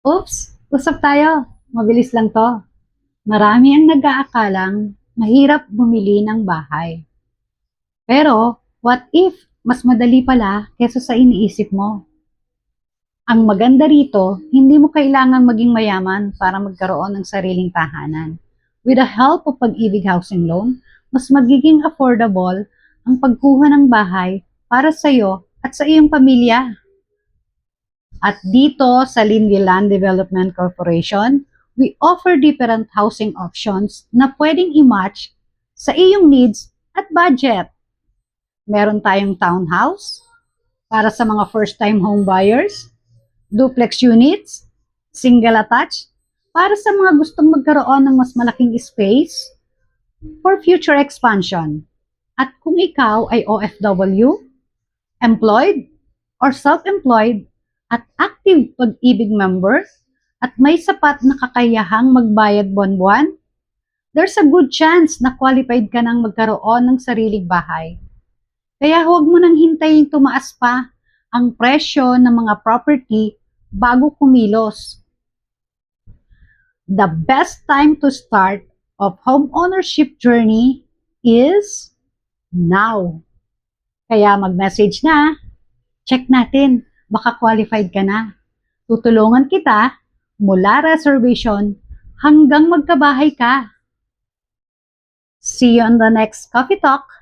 Oops, usap tayo. Mabilis lang to. Marami ang nag-aakalang mahirap bumili ng bahay. Pero, what if mas madali pala kesa sa iniisip mo? Ang maganda rito, hindi mo kailangan maging mayaman para magkaroon ng sariling tahanan. With the help of Pag-ibig Housing Loan, mas magiging affordable ang pagkuha ng bahay para sa iyo at sa iyong pamilya. At dito sa Linville Land Development Corporation, we offer different housing options na pwedeng i-match sa iyong needs at budget. Meron tayong townhouse para sa mga first-time home buyers, duplex units, single attached, para sa mga gustong magkaroon ng mas malaking space for future expansion. At kung ikaw ay OFW, employed, or self-employed, at active Pag-ibig member, at may sapat na kakayahang magbayad buwan-buwan, there's a good chance na qualified ka nang magkaroon ng sariling bahay. Kaya huwag mo nang hintayin tumaas pa ang presyo ng mga property bago kumilos. The best time to start of home ownership journey is now. Kaya mag-message na. Check natin, baka qualified ka na. Tutulungan kita mula reservation hanggang magkabahay ka. See you on the next Coffee Talk.